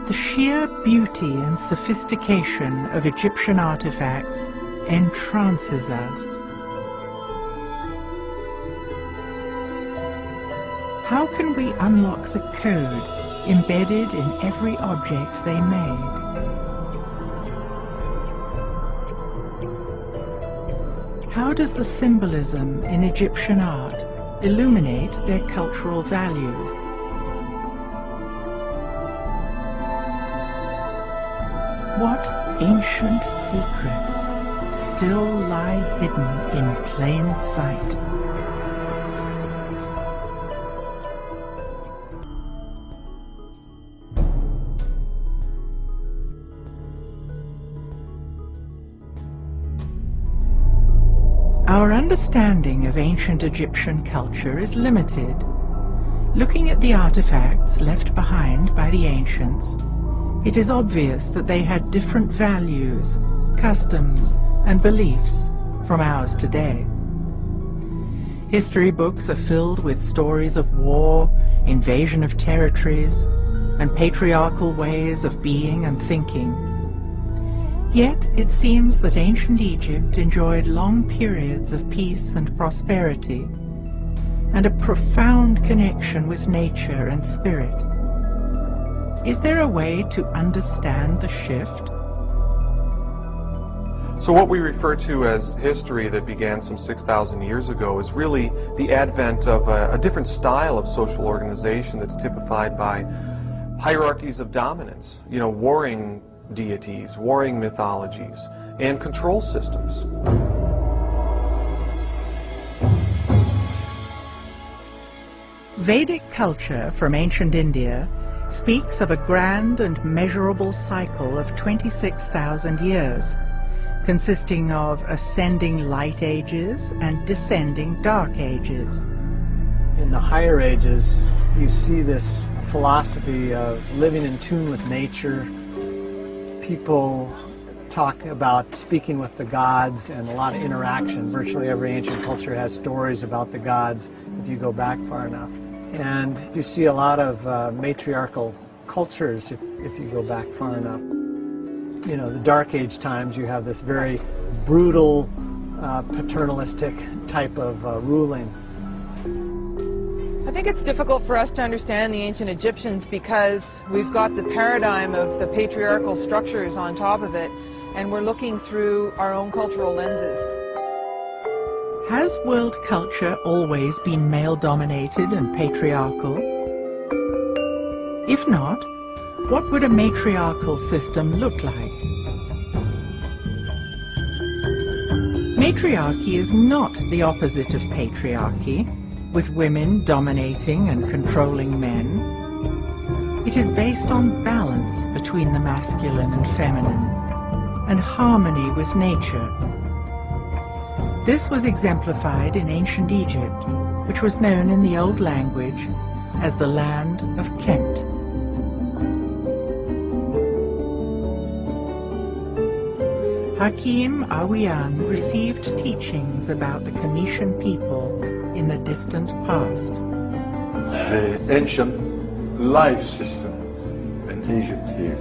The sheer beauty and sophistication of Egyptian artifacts entrances us. How can we unlock the code embedded in every object they made? How does the symbolism in Egyptian art illuminate their cultural values? What ancient secrets still lie hidden in plain sight? Our understanding of ancient Egyptian culture is limited. Looking at the artifacts left behind by the ancients, it is obvious that they had different values, customs, and beliefs from ours today. History books are filled with stories of war, invasion of territories, and patriarchal ways of being and thinking. Yet it seems that ancient Egypt enjoyed long periods of peace and prosperity, and a profound connection with nature and spirit. Is there a way to understand the shift? So what we refer to as history that began some 6,000 years ago is really the advent of a different style of social organization that's typified by hierarchies of dominance, warring deities, warring mythologies, and control systems. Vedic culture from ancient India speaks of a grand and measurable cycle of 26,000 years, consisting of ascending light ages and descending dark ages. In the higher ages, you see this philosophy of living in tune with nature. People talk about speaking with the gods and a lot of interaction. Virtually every ancient culture has stories about the gods if you go back far enough. And you see a lot of matriarchal cultures if you go back far enough. The Dark Age times, you have this very brutal, paternalistic type of ruling. I think it's difficult for us to understand the ancient Egyptians because we've got the paradigm of the patriarchal structures on top of it, and we're looking through our own cultural lenses. Has world culture always been male-dominated and patriarchal? If not, what would a matriarchal system look like? Matriarchy is not the opposite of patriarchy, with women dominating and controlling men. It is based on balance between the masculine and feminine, and harmony with nature. This was exemplified in ancient Egypt, which was known in the old language as the land of Kent. Hakim Awiyan received teachings about the Comitian people in the distant past. The ancient life system in Egypt here.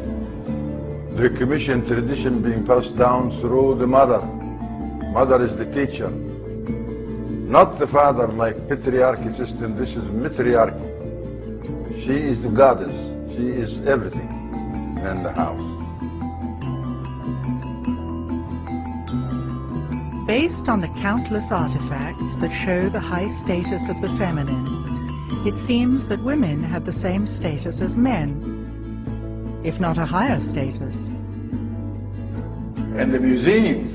The Comitian tradition being passed down through the mother. Mother is the teacher. Not the father like patriarchy system, this is matriarchy. She is the goddess. She is everything in the house. Based on the countless artifacts that show the high status of the feminine, it seems that women had the same status as men, if not a higher status. In the museum,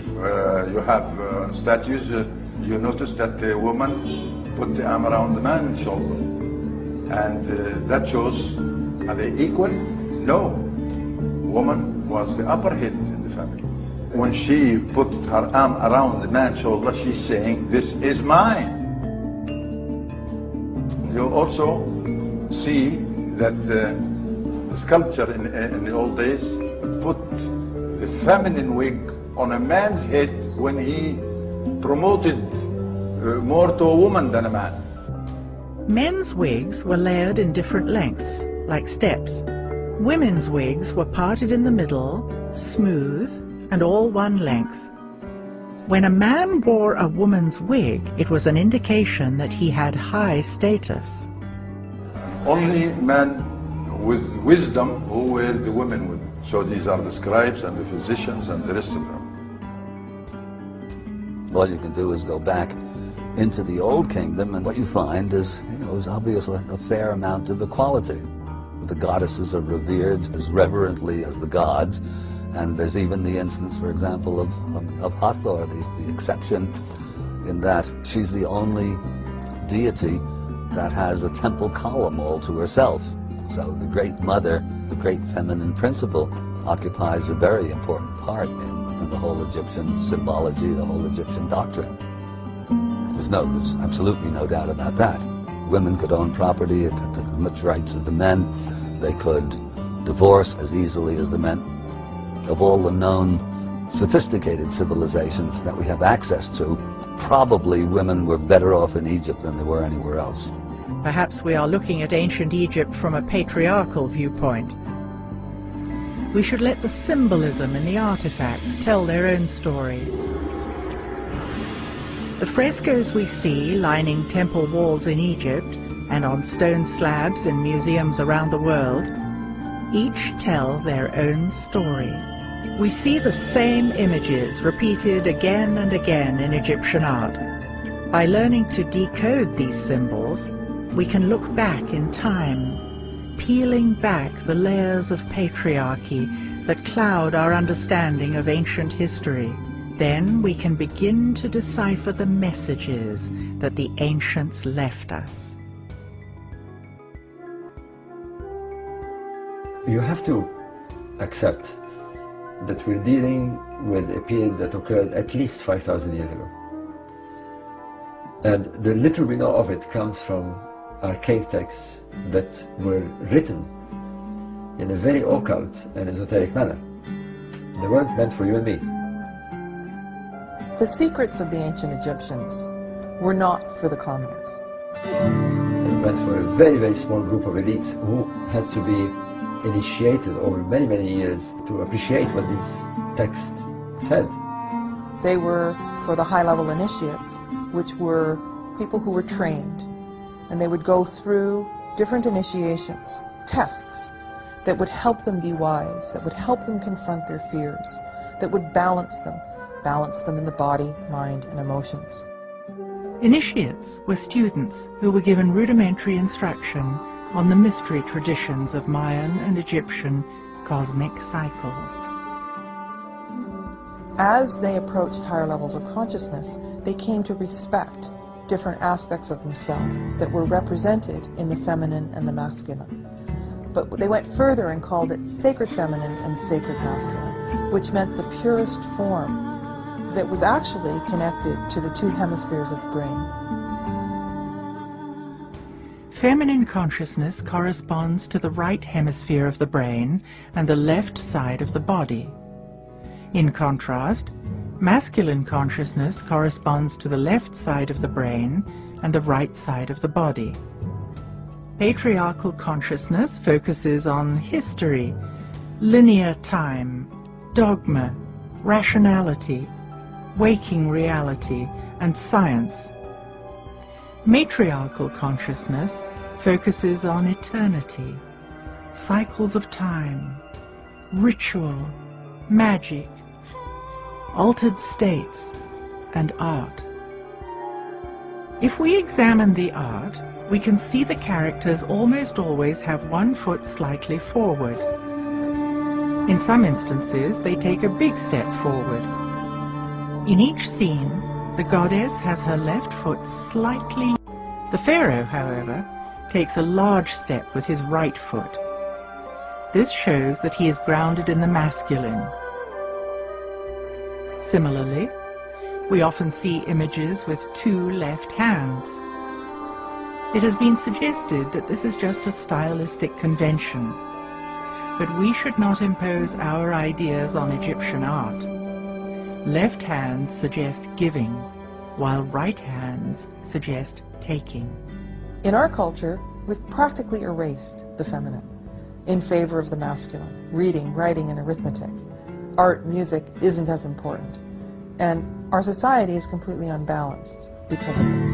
you have statues. You notice that the woman put the arm around the man's shoulder. And that shows, are they equal? No. Woman was the upper head in the family. When she put her arm around the man's shoulder, she's saying, this is mine. You also see that the sculpture in the old days put the feminine wig on a man's head when he promoted more to a woman than a man. Men's wigs were layered in different lengths, like steps. Women's wigs were parted in the middle, smooth, and all one length. When a man wore a woman's wig, it was an indication that he had high status. Only men with wisdom who wear the women wig. So these are the scribes and the physicians and the rest of them. All you can do is go back into the Old Kingdom, and what you find is, is obviously a fair amount of equality. The goddesses are revered as reverently as the gods, and there's even the instance, for example, of Hathor, the exception in that she's the only deity that has a temple column all to herself. So the Great Mother, the great feminine principle, occupies a very important part in the whole Egyptian symbology, the whole Egyptian doctrine. There's absolutely no doubt about that. Women could own property at as much rights as the men. They could divorce as easily as the men. Of all the known sophisticated civilizations that we have access to, probably women were better off in Egypt than they were anywhere else. Perhaps we are looking at ancient Egypt from a patriarchal viewpoint. We should let the symbolism in the artifacts tell their own story. The frescoes we see lining temple walls in Egypt and on stone slabs in museums around the world each tell their own story. We see the same images repeated again and again in Egyptian art. By learning to decode these symbols, we can look back in time, peeling back the layers of patriarchy that cloud our understanding of ancient history. Then we can begin to decipher the messages that the ancients left us. You have to accept that we're dealing with a period that occurred at least 5,000 years ago. And the little we know of it comes from archaic texts that were written in a very occult and esoteric manner. They weren't meant for you and me. The secrets of the ancient Egyptians were not for the commoners. They were meant for a very, very small group of elites who had to be initiated over many, many years to appreciate what these texts said. They were for the high-level initiates, which were people who were trained, and they would go through different initiations, tests, that would help them be wise, that would help them confront their fears, that would balance them in the body, mind, and emotions. Initiates were students who were given rudimentary instruction on the mystery traditions of Mayan and Egyptian cosmic cycles. As they approached higher levels of consciousness, they came to respect different aspects of themselves that were represented in the feminine and the masculine. But they went further and called it sacred feminine and sacred masculine, which meant the purest form that was actually connected to the two hemispheres of the brain. Feminine consciousness corresponds to the right hemisphere of the brain and the left side of the body. In contrast, masculine consciousness corresponds to the left side of the brain and the right side of the body. Patriarchal consciousness focuses on history, linear time, dogma, rationality, waking reality, and science. Matriarchal consciousness focuses on eternity, cycles of time, ritual, magic, altered states, and art. If we examine the art, we can see the characters almost always have one foot slightly forward. In some instances, they take a big step forward. In each scene, the goddess has her left foot slightly. The pharaoh, however, takes a large step with his right foot. This shows that he is grounded in the masculine. Similarly, we often see images with two left hands. It has been suggested that this is just a stylistic convention, but we should not impose our ideas on Egyptian art. Left hands suggest giving, while right hands suggest taking. In our culture, we've practically erased the feminine. in favor of the masculine. Reading, writing, and arithmetic. Art, music isn't as important. And our society is completely unbalanced because of it.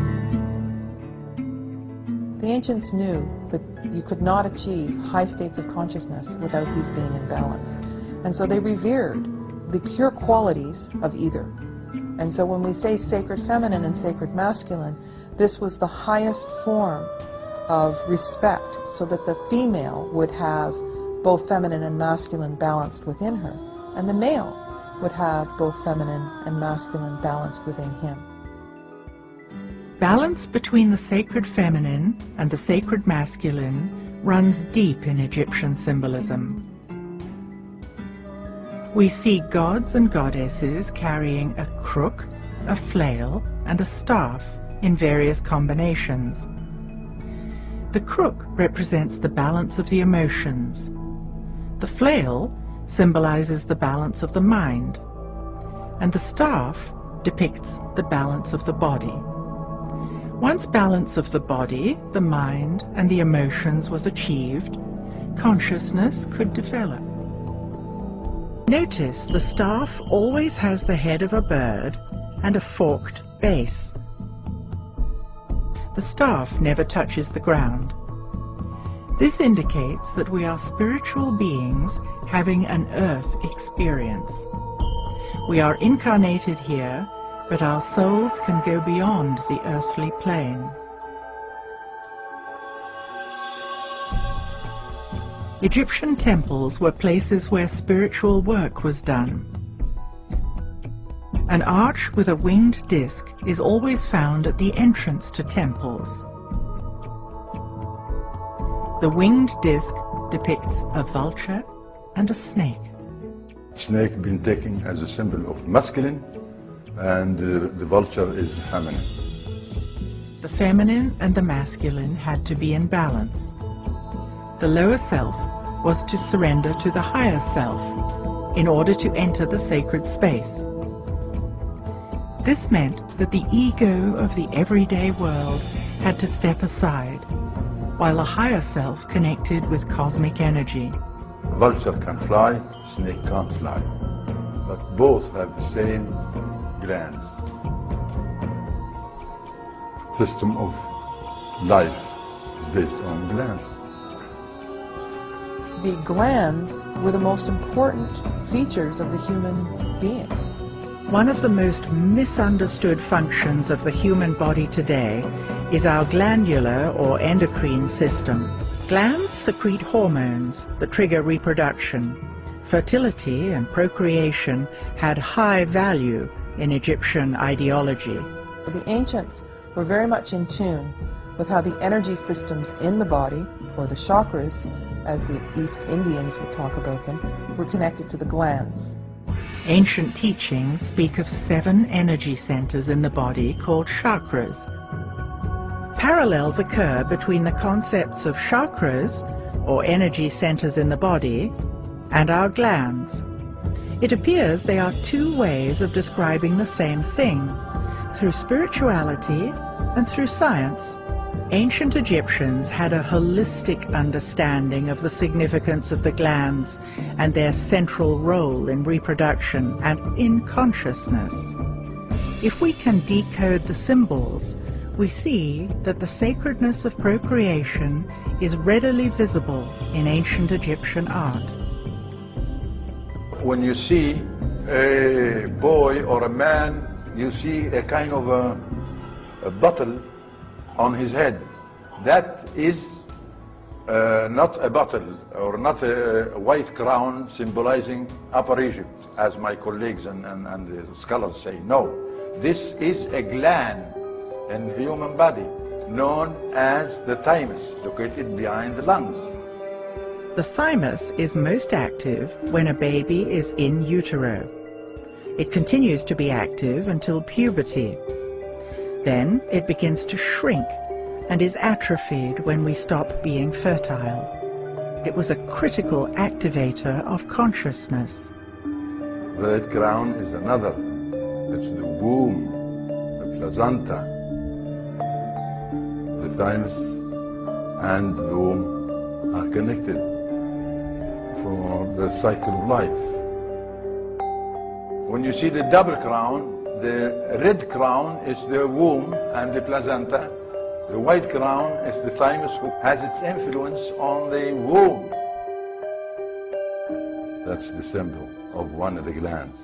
The ancients knew that you could not achieve high states of consciousness without these being in balance. And so they revered the pure qualities of either. And so when we say sacred feminine and sacred masculine, this was the highest form of respect, so that the female would have both feminine and masculine balanced within her, and the male would have both feminine and masculine balanced within him. Balance between the sacred feminine and the sacred masculine runs deep in Egyptian symbolism. We see gods and goddesses carrying a crook, a flail, and a staff in various combinations. The crook represents the balance of the emotions. The flail symbolizes the balance of the mind, and the staff depicts the balance of the body. Once balance of the body, the mind, and the emotions was achieved, consciousness could develop. Notice the staff always has the head of a bird and a forked base. The staff never touches the ground. This indicates that we are spiritual beings having an earth experience. We are incarnated here, but our souls can go beyond the earthly plane. Egyptian temples were places where spiritual work was done. An arch with a winged disc is always found at the entrance to temples. The winged disc depicts a vulture and a snake. Snake been taken as a symbol of masculine, and the vulture is feminine. The feminine and the masculine had to be in balance. The lower self was to surrender to the higher self in order to enter the sacred space. This meant that the ego of the everyday world had to step aside, while the higher self connected with cosmic energy. Vulture can fly, snake can't fly, but both have the same glands. System of life is based on glands. The glands were the most important features of the human being. One of the most misunderstood functions of the human body today is our glandular or endocrine system. Glands secrete hormones that trigger reproduction. Fertility and procreation had high value in Egyptian ideology. The ancients were very much in tune with how the energy systems in the body, or the chakras, as the East Indians would talk about them, were connected to the glands. Ancient teachings speak of 7 energy centers in the body called chakras. Parallels occur between the concepts of chakras, or energy centers in the body, and our glands. It appears they are 2 ways of describing the same thing, through spirituality and through science. Ancient Egyptians had a holistic understanding of the significance of the glands and their central role in reproduction and in consciousness. If we can decode the symbols, we see that the sacredness of procreation is readily visible in ancient Egyptian art. When you see a boy or a man, you see a kind of a bottle on his head. That is not a bottle or not a white crown symbolizing Upper Egypt, as my colleagues and the scholars say. No, this is a gland in the human body known as the thymus, located behind the lungs. The thymus is most active when a baby is in utero. It continues to be active until puberty. Then it begins to shrink and is atrophied when we stop being fertile. It was a critical activator of consciousness. The red crown is another. It's the womb, the placenta. The thymus and the womb are connected. for the cycle of life. When you see the double crown, the red crown is the womb and the placenta. The white crown is the thymus, who has its influence on the womb. That's the symbol of one of the glands.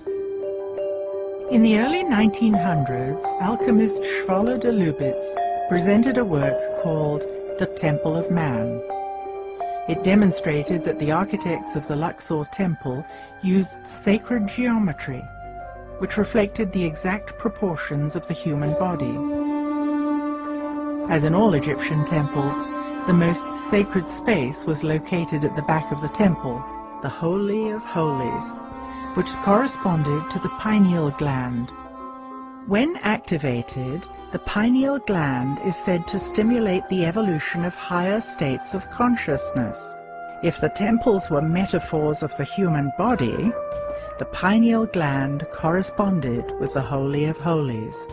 In the early 1900s, alchemist Schwoller de Lubitz presented a work called The Temple of Man. It demonstrated that the architects of the Luxor temple used sacred geometry, which reflected the exact proportions of the human body. As in all Egyptian temples, the most sacred space was located at the back of the temple, the Holy of Holies, which corresponded to the pineal gland. When activated, the pineal gland is said to stimulate the evolution of higher states of consciousness. If the temples were metaphors of the human body, the pineal gland corresponded with the Holy of Holies.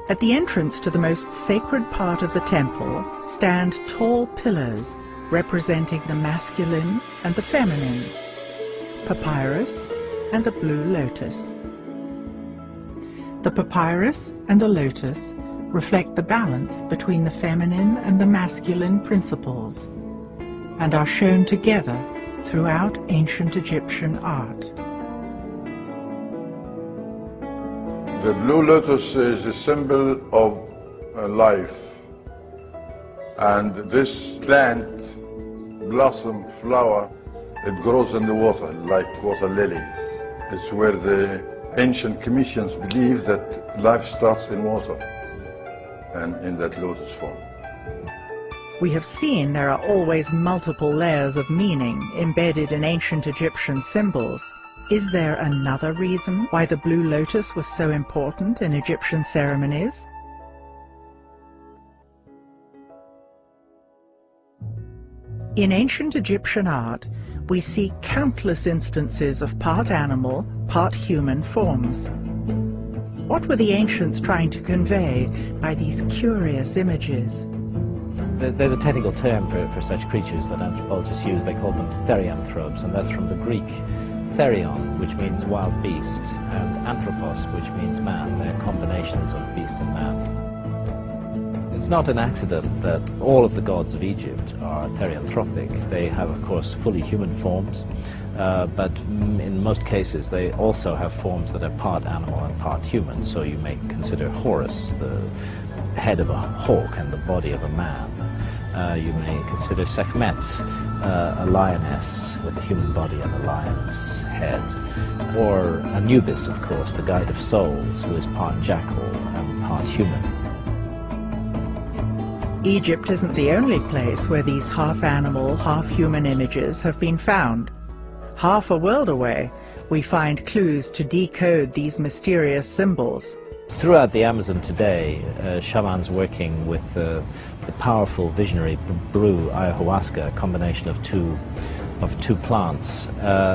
At the entrance to the most sacred part of the temple stand tall pillars representing the masculine and the feminine, papyrus and the blue lotus. The papyrus and the lotus reflect the balance between the feminine and the masculine principles, and are shown together throughout ancient Egyptian art. The blue lotus is a symbol of life, and this plant, blossom, flower, it grows in the water like water lilies. It's where the ancient Commissions believe that life starts in water and in that lotus form. We have seen there are always multiple layers of meaning embedded in ancient Egyptian symbols. Is there another reason why the blue lotus was so important in Egyptian ceremonies? In ancient Egyptian art, we see countless instances of part animal, part human forms. What were the ancients trying to convey by these curious images? There's a technical term for such creatures that anthropologists use. They call them therianthropes, and that's from the Greek therion, which means wild beast, and anthropos, which means man. They're combinations of beast and man. It's not an accident that all of the gods of Egypt are therianthropic. They have, of course, fully human forms, but in most cases they also have forms that are part animal and part human. So you may consider Horus the head of a hawk and the body of a man. You may consider Sekhmet a lioness with a human body and a lion's head. Or Anubis, of course, the guide of souls, who is part jackal and part human. Egypt isn't the only place where these half-animal, half-human images have been found. Half a world away, we find clues to decode these mysterious symbols. Throughout the Amazon today, shamans working with the powerful visionary brew ayahuasca, a combination of two plants.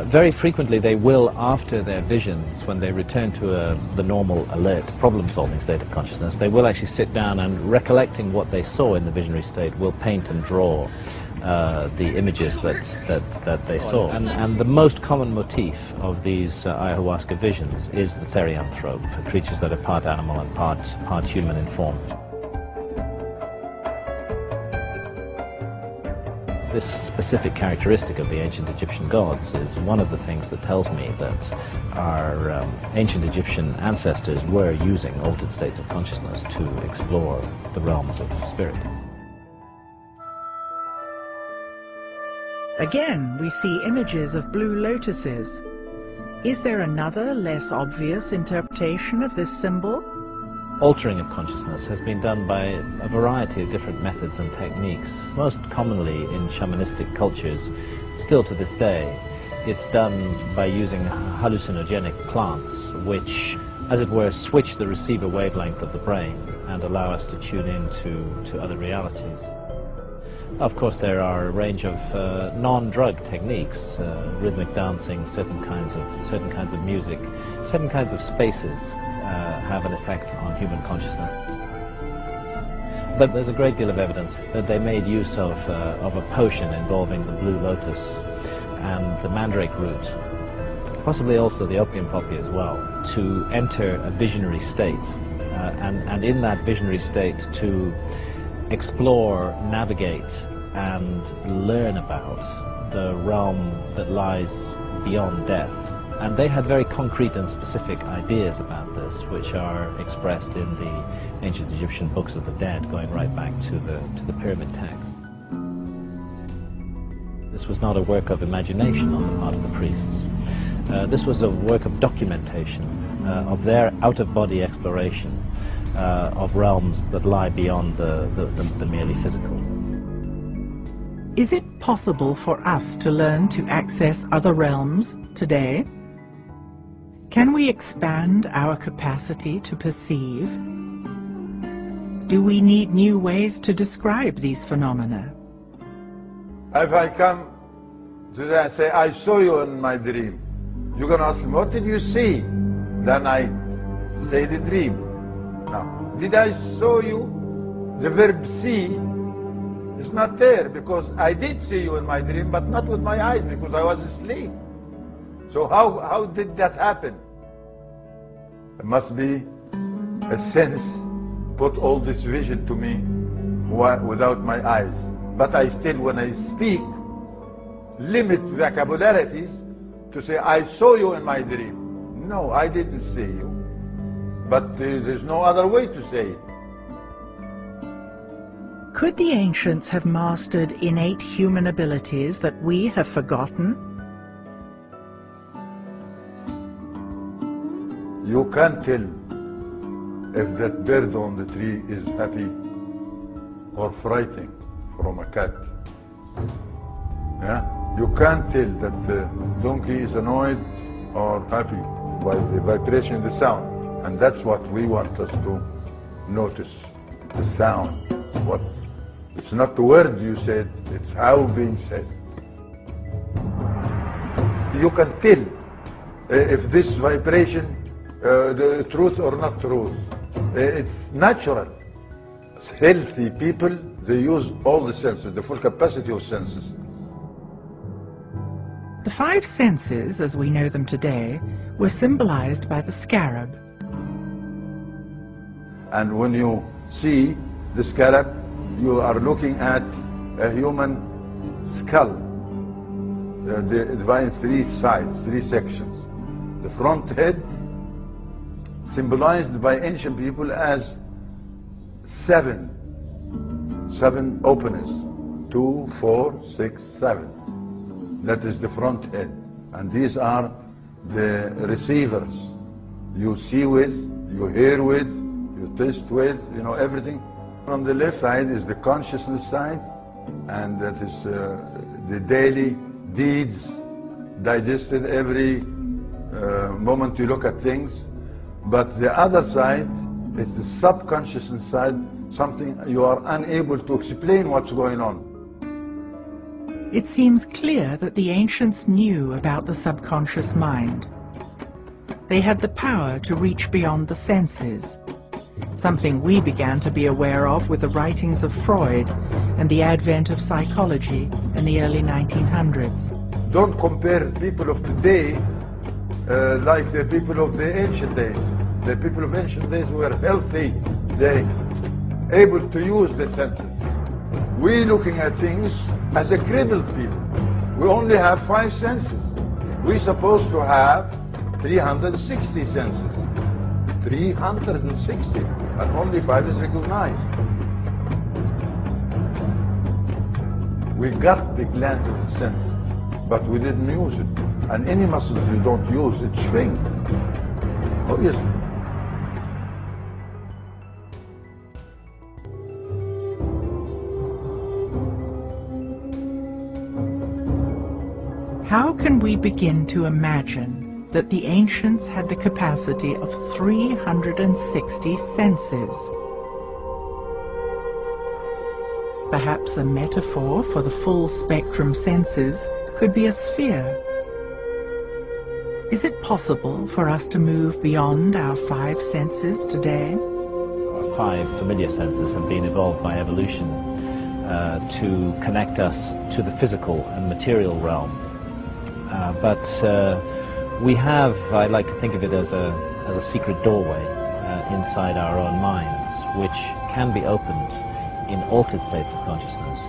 Very frequently they will, after their visions, when they return to the normal alert problem-solving state of consciousness, they will actually sit down and, recollecting what they saw in the visionary state, will paint and draw the images that they saw. And the most common motif of these ayahuasca visions is the therianthrope, creatures that are part animal and part human in form. This specific characteristic of the ancient Egyptian gods is one of the things that tells me that our ancient Egyptian ancestors were using altered states of consciousness to explore the realms of spirit. Again, we see images of blue lotuses. Is there another, less obvious interpretation of this symbol? Altering of consciousness has been done by a variety of different methods and techniques. Most commonly in shamanistic cultures, still to this day, it's done by using hallucinogenic plants which, as it were, switch the receiver wavelength of the brain and allow us to tune in to other realities. Of course, there are a range of non-drug techniques, rhythmic dancing, certain kinds of music, certain kinds of spaces have an effect on human consciousness. But there's a great deal of evidence that they made use of a potion involving the blue lotus and the mandrake root, possibly also the opium poppy as well, to enter a visionary state, and in that visionary state to explore, navigate, and learn about the realm that lies beyond death. And they had very concrete and specific ideas about this, which are expressed in the ancient Egyptian books of the dead, going right back to the pyramid texts. This was not a work of imagination on the part of the priests. This was a work of documentation, of their out-of-body exploration of realms that lie beyond the merely physical. Is it possible for us to learn to access other realms today? Can we expand our capacity to perceive? Do we need new ways to describe these phenomena? If I come today and say, I saw you in my dream, you're going to ask me, what did you see? Then I say the dream. Now, did I saw you? The verb see is not there, because I did see you in my dream, but not with my eyes, because I was asleep. So how did that happen? It must be a sense put all this vision to me without my eyes. But I still, when I speak, limit vocabularities to say, I saw you in my dream. No, I didn't see you. But there's no other way to say it. Could the ancients have mastered innate human abilities that we have forgotten? You can't tell if that bird on the tree is happy or frightened from a cat. Yeah? You can't tell that the donkey is annoyed or happy by the vibration of the sound. And that's what we want us to notice, the sound. It's not the word you said, it's how being said. You can tell if this vibration the truth or not truth. It's natural. Healthy people, they use all the senses, the full capacity of senses. The five senses, as we know them today, were symbolized by the scarab. And when you see the scarab, you are looking at a human skull, divided in three sides, three sections. The front head, symbolized by ancient people as seven openers, 2, 4, 6, 7. That is the front head, and these are the receivers. You see with, you hear with, you taste with, you know, everything. On the left side is the consciousness side, and that is the daily deeds digested every moment you look at things. But the other side is the subconscious side, something you are unable to explain what's going on. It seems clear that the ancients knew about the subconscious mind. They had the power to reach beyond the senses, something we began to be aware of with the writings of Freud and the advent of psychology in the early 1900s. Don't compare people of today like the people of the ancient days. The people of ancient days were healthy. They able to use the senses. We looking at things as a crippled people. We only have 5 senses. We're supposed to have 360 senses. 360, and only 5 is recognized. We got the glands of the sense, but we didn't use it. And any muscles you don't use, it shrinks. Oh yes. How can we begin to imagine that the ancients had the capacity of 360 senses? Perhaps a metaphor for the full spectrum senses could be a sphere. Is it possible for us to move beyond our 5 senses today? Our 5 familiar senses have been evolved by evolution to connect us to the physical and material realm. But we have, I like to think of it as a secret doorway inside our own minds, which can be opened in altered states of consciousness,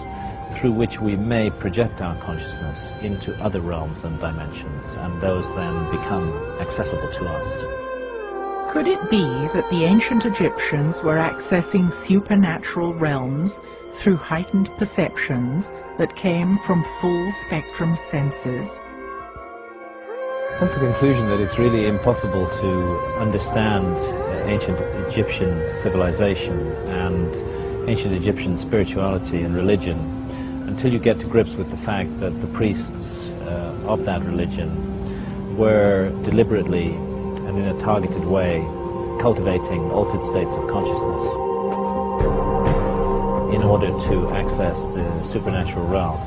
through which we may project our consciousness into other realms and dimensions, and those then become accessible to us. Could it be that the ancient Egyptians were accessing supernatural realms through heightened perceptions that came from full-spectrum senses? I come to the conclusion that it's really impossible to understand ancient Egyptian civilization and ancient Egyptian spirituality and religion until you get to grips with the fact that the priests of that religion were deliberately and in a targeted way cultivating altered states of consciousness in order to access the supernatural realm.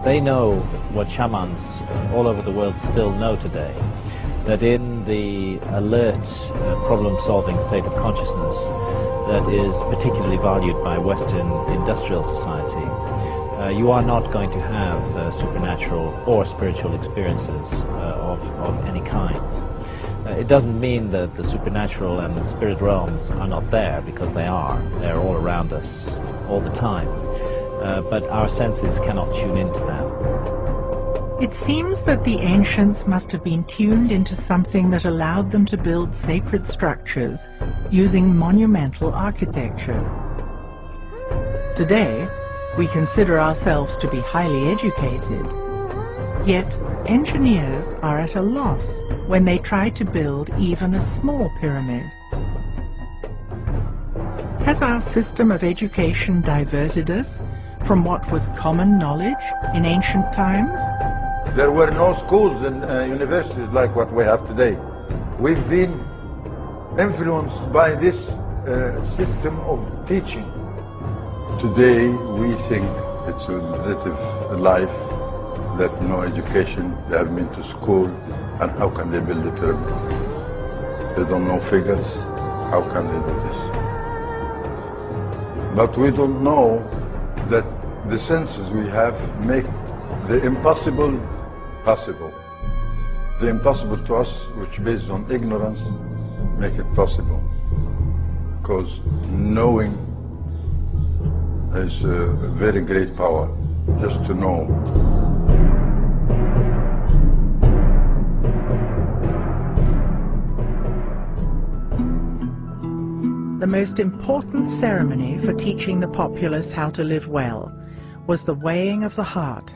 They know what shamans all over the world still know today, that in the alert, problem-solving state of consciousness that is particularly valued by Western industrial society, you are not going to have supernatural or spiritual experiences of any kind. It doesn't mean that the supernatural and the spirit realms are not there, because they are. They're all around us all the time. But our senses cannot tune into them. It seems that the ancients must have been tuned into something that allowed them to build sacred structures using monumental architecture. Today, we consider ourselves to be highly educated, yet engineers are at a loss when they try to build even a small pyramid. Has our system of education diverted us from what was common knowledge in ancient times? There were no schools and universities like what we have today. We've been influenced by this system of teaching. Today we think it's a relative life that no education, they have been to school, and how can they build a pyramid? They don't know figures, how can they do this? But we don't know that the senses we have make the impossible possible. The impossible to us, which based on ignorance, make it possible. Because knowing is a very great power, just to know. The most important ceremony for teaching the populace how to live well was the weighing of the heart.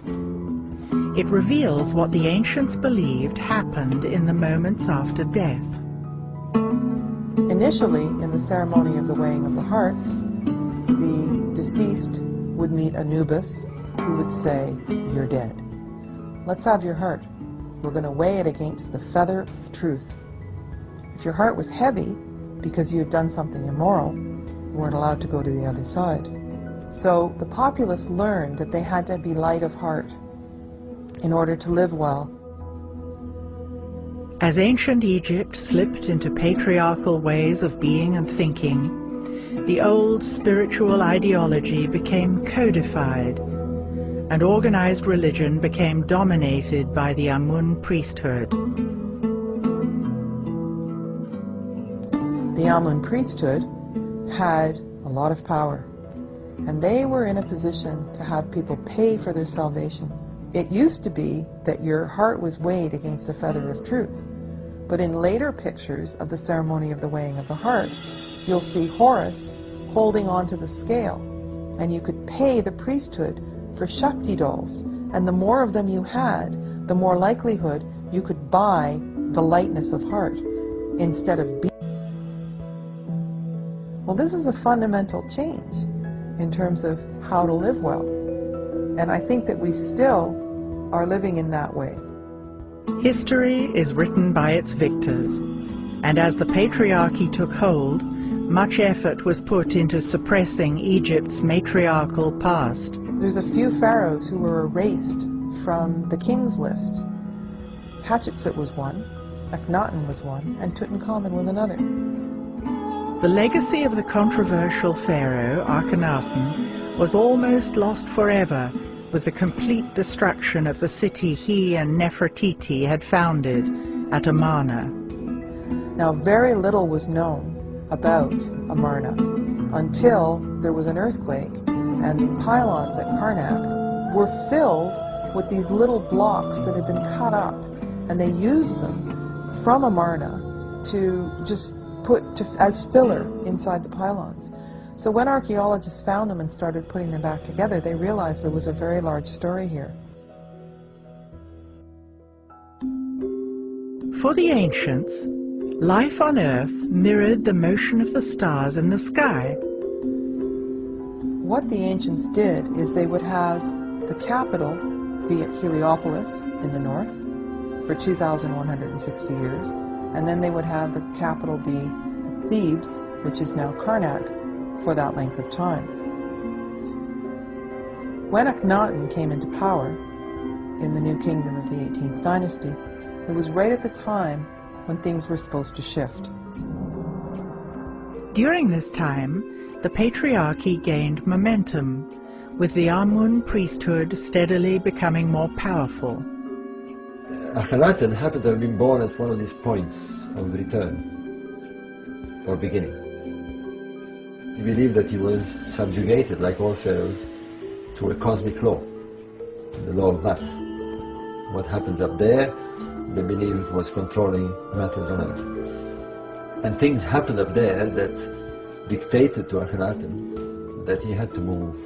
It reveals what the ancients believed happened in the moments after death. Initially, in the ceremony of the weighing of the hearts, the deceased would meet Anubis, who would say, "You're dead. Let's have your heart. We're going to weigh it against the feather of truth." If your heart was heavy, because you had done something immoral, you weren't allowed to go to the other side. So the populace learned that they had to be light of heart in order to live well. As ancient Egypt slipped into patriarchal ways of being and thinking, the old spiritual ideology became codified, and organized religion became dominated by the Amun priesthood. The Amun priesthood had a lot of power, and they were in a position to have people pay for their salvation. It used to be that your heart was weighed against a feather of truth, but in later pictures of the ceremony of the weighing of the heart, you'll see Horus holding onto the scale, and you could pay the priesthood for Shakti dolls, and the more of them you had, the more likelihood you could buy the lightness of heart instead of being. Well, this is a fundamental change in terms of how to live well, and I think that we still are living in that way. History is written by its victors, and as the patriarchy took hold, much effort was put into suppressing Egypt's matriarchal past. There's a few pharaohs who were erased from the king's list. Hatshepsut was one, Akhenaten was one, and Tutankhamun was another. The legacy of the controversial pharaoh, Akhenaten, was almost lost forever with the complete destruction of the city he and Nefertiti had founded at Amarna. Now, very little was known about Amarna until there was an earthquake, and the pylons at Karnak were filled with these little blocks that had been cut up, and they used them from Amarna to just as filler inside the pylons. So when archaeologists found them and started putting them back together, they realized there was a very large story here. For the ancients, life on Earth mirrored the motion of the stars in the sky. What the ancients did is they would have the capital be at Heliopolis in the north for 2,160 years, and then they would have the capital be at Thebes, which is now Karnak, for that length of time. When Akhenaten came into power in the new kingdom of the 18th dynasty, it was right at the time when things were supposed to shift. During this time, the patriarchy gained momentum, with the Amun priesthood steadily becoming more powerful. Akhenaten happened to have been born at one of these points of return, or beginning. He believed that he was subjugated, like all pharaohs, to a cosmic law, the law of Math. What happens up there, they believed, was controlling matters on earth. And things happened up there that dictated to Akhenaten that he had to move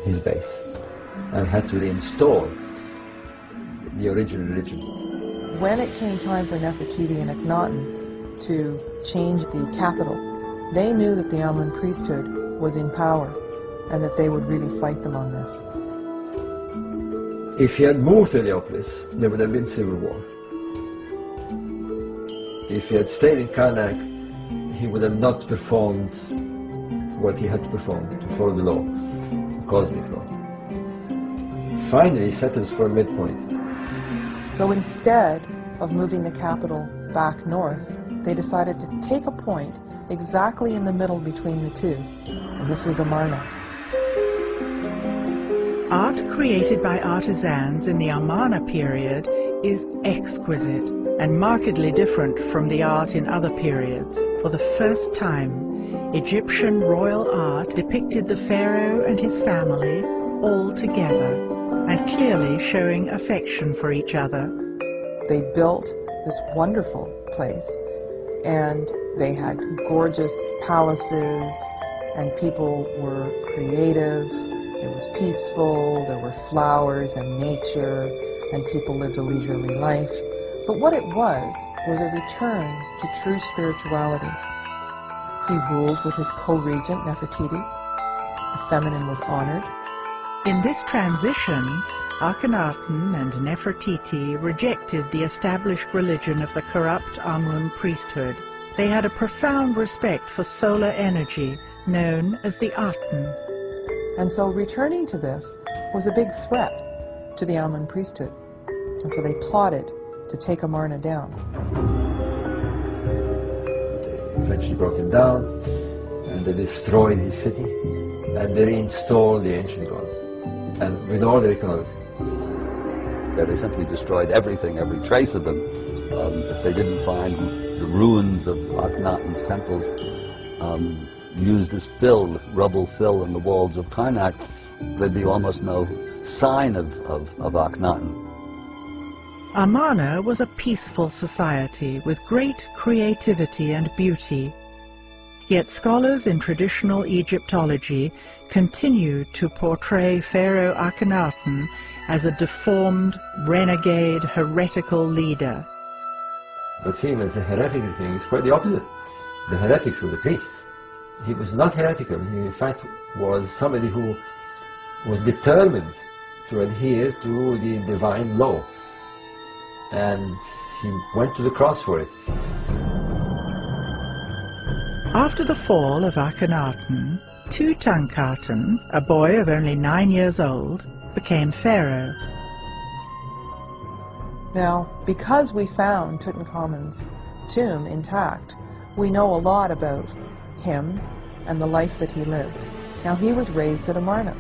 his base and had to reinstall the original religion. When it came time for Nefertiti and Akhenaten to change the capital, they knew that the Amun priesthood was in power and that they would really fight them on this. If he had moved to Heliopolis, there would have been civil war. If he had stayed in Karnak, he would have not performed what he had to perform to follow the law, the cosmic law. Finally, he settles for a midpoint. So instead of moving the capital back north, they decided to take a point exactly in the middle between the two, and this was Amarna. Art created by artisans in the Amarna period is exquisite and markedly different from the art in other periods. For the first time, Egyptian royal art depicted the pharaoh and his family all together, and clearly showing affection for each other. They built this wonderful place, and they had gorgeous palaces, and people were creative. It was peaceful, there were flowers and nature, and people lived a leisurely life. But what it was a return to true spirituality. He ruled with his co-regent, Nefertiti. The feminine was honored. In this transition, Akhenaten and Nefertiti rejected the established religion of the corrupt Amun priesthood. They had a profound respect for solar energy, known as the Aten. And so returning to this was a big threat to the Amun priesthood. And so they plotted to take Amarna down. They eventually brought him down, and they destroyed his city, and they reinstalled the ancient gods, and with all their iconography. They simply destroyed everything, every trace of them. If they didn't find the ruins of Akhenaten's temples used as fill, rubble fill in the walls of Karnak, there'd be almost no sign of Akhenaten. Amarna was a peaceful society with great creativity and beauty. Yet scholars in traditional Egyptology continue to portray Pharaoh Akhenaten as a deformed, renegade, heretical leader. But seen as a heretical king is quite the opposite. The heretics were the priests. He was not heretical. He, in fact, was somebody who was determined to adhere to the divine law. And he went to the cross for it. After the fall of Akhenaten, Tutankhaten, a boy of only 9 years old, became pharaoh. Now, because we found Tutankhamun's tomb intact, we know a lot about him and the life that he lived. Now, he was raised at Amarna,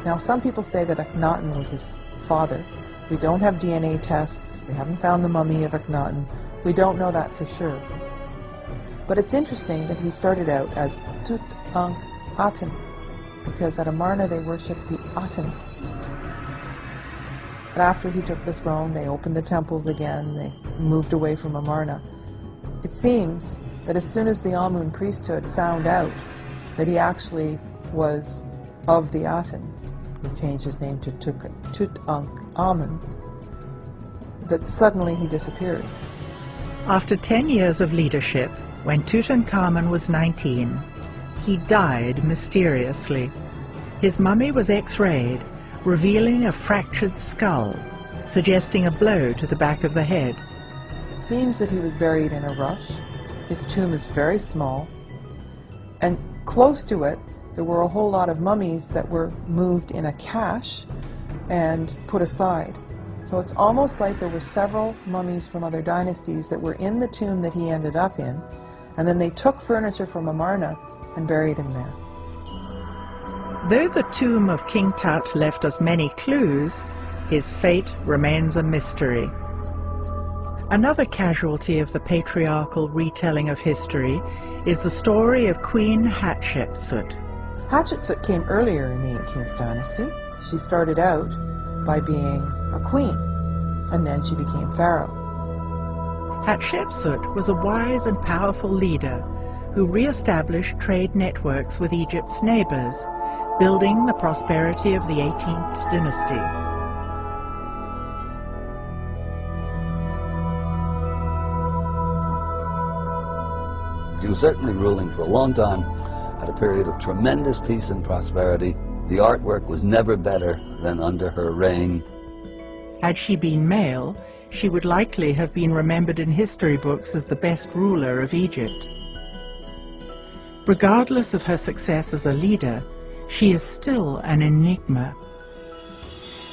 Now, some people say that Akhenaten was his father. We don't have DNA tests. We haven't found the mummy of Akhenaten. We don't know that for sure. But it's interesting that he started out as Tutankhaten, because at Amarna they worshipped the Aten. But after he took the throne, they opened the temples again. They moved away from Amarna. It seems that as soon as the Amun priesthood found out that he actually was of the Aten, he changed his name to Tutankhamun, that suddenly he disappeared. After 10 years of leadership, when Tutankhamun was 19, he died mysteriously. His mummy was X-rayed, revealing a fractured skull, suggesting a blow to the back of the head. It seems that he was buried in a rush. His tomb is very small, and close to it there were a whole lot of mummies that were moved in a cache and put aside. So it's almost like there were several mummies from other dynasties that were in the tomb that he ended up in, and then they took furniture from Amarna and buried him there. Though the tomb of King Tut left us many clues, his fate remains a mystery. Another casualty of the patriarchal retelling of history is the story of Queen Hatshepsut. Hatshepsut came earlier in the 18th dynasty. She started out by being a queen, and then she became pharaoh. Hatshepsut was a wise and powerful leader who re-established trade networks with Egypt's neighbors, building the prosperity of the 18th dynasty. She was certainly ruling for a long time at a period of tremendous peace and prosperity. The artwork was never better than under her reign. Had she been male, she would likely have been remembered in history books as the best ruler of Egypt. Regardless of her success as a leader, she is still an enigma.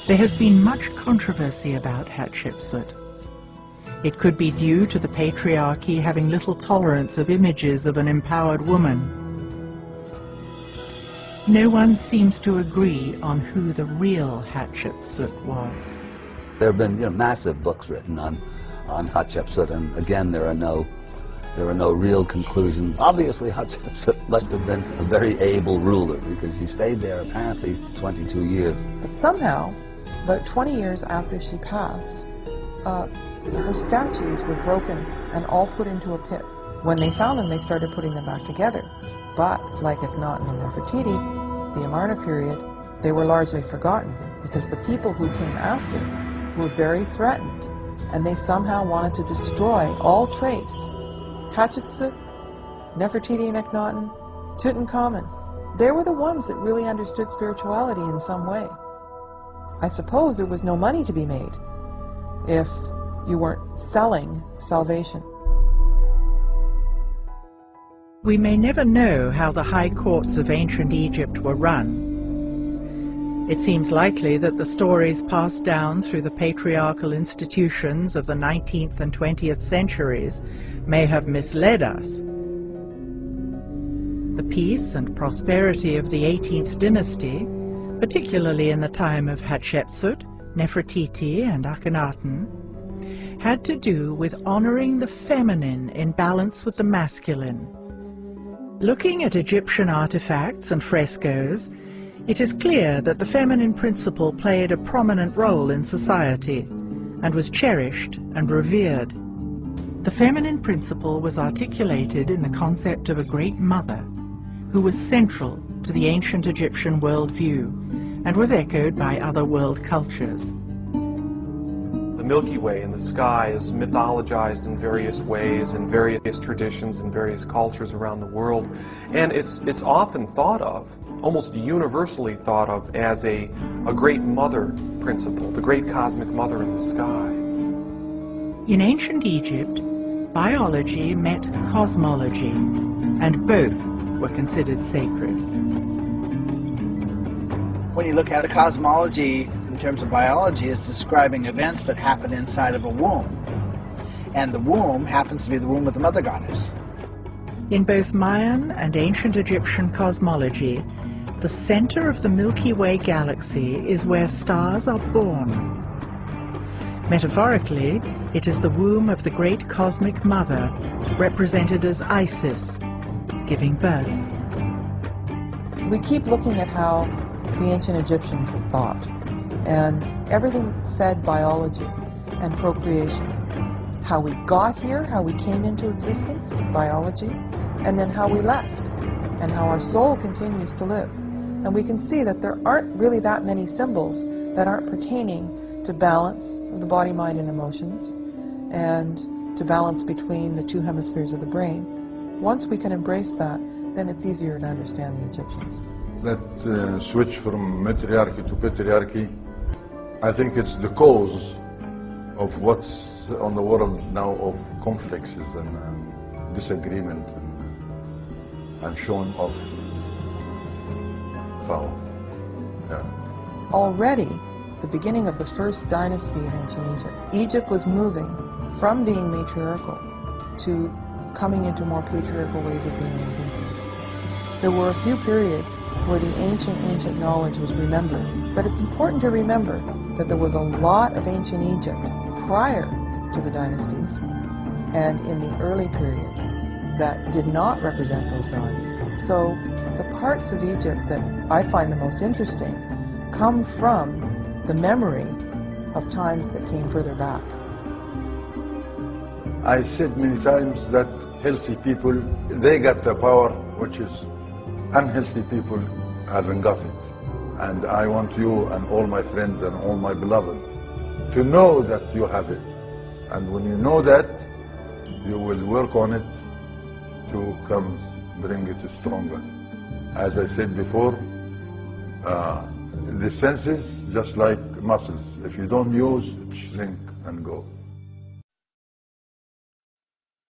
There has been much controversy about Hatshepsut. It could be due to the patriarchy having little tolerance of images of an empowered woman. No one seems to agree on who the real Hatshepsut was. There have been, massive books written on Hatshepsut, and again, there are no real conclusions. Obviously, Hatshepsut must have been a very able ruler because she stayed there apparently 22 years. But somehow, about 20 years after she passed, her statues were broken and all put into a pit. When they found them, they started putting them back together. But, like Akhenaten and Nefertiti, the Amarna period, they were largely forgotten because the people who came after were very threatened, and they somehow wanted to destroy all trace. Hatshepsut, Nefertiti and Akhenaten, Tutankhamun, they were the ones that really understood spirituality in some way. I suppose there was no money to be made if you weren't selling salvation. We may never know how the high courts of ancient Egypt were run. It seems likely that the stories passed down through the patriarchal institutions of the 19th and 20th centuries may have misled us. The peace and prosperity of the 18th dynasty, particularly in the time of Hatshepsut, Nefertiti and Akhenaten, had to do with honoring the feminine in balance with the masculine. Looking at Egyptian artifacts and frescoes, it is clear that the feminine principle played a prominent role in society and was cherished and revered. The feminine principle was articulated in the concept of a great mother who was central to the ancient Egyptian worldview and was echoed by other world cultures. The Milky Way in the sky is mythologized in various ways, in various traditions, in various cultures around the world, and it's often thought of, almost universally thought of, as a great mother principle, the great cosmic mother in the sky. In ancient Egypt, biology met cosmology, and both were considered sacred. When you look at the cosmology in terms of biology, is describing events that happen inside of a womb. And the womb happens to be the womb of the mother goddess. In both Mayan and ancient Egyptian cosmology, The center of the Milky Way galaxy is where stars are born. Metaphorically, it is the womb of the great cosmic mother, represented as Isis, giving birth. We keep looking at how the ancient Egyptians thought, and everything fed biology and procreation. How we got here, how we came into existence, biology, and then how we left, and how our soul continues to live. And we can see that there aren't really that many symbols that aren't pertaining to balance of the body, mind, and emotions, and to balance between the two hemispheres of the brain. Once we can embrace that, then it's easier to understand the Egyptians. That switch from matriarchy to patriarchy, I think it's the cause of what's on the world now of conflicts and disagreement and showing off power. Yeah. Already, the beginning of the first dynasty of ancient Egypt, Egypt was moving from being matriarchal to coming into more patriarchal ways of being and thinking. There were a few periods where the ancient knowledge was remembered, but it's important to remember that there was a lot of ancient Egypt prior to the dynasties and in the early periods that did not represent those values. So the parts of Egypt that I find the most interesting come from the memory of times that came further back. I said many times that healthy people, they got the power, which is unhealthy people haven't got it. And I want you and all my friends and all my beloved to know that you have it. And when you know that, you will work on it to come bring it stronger. As I said before, the senses, just like muscles, if you don't use, it shrink and go.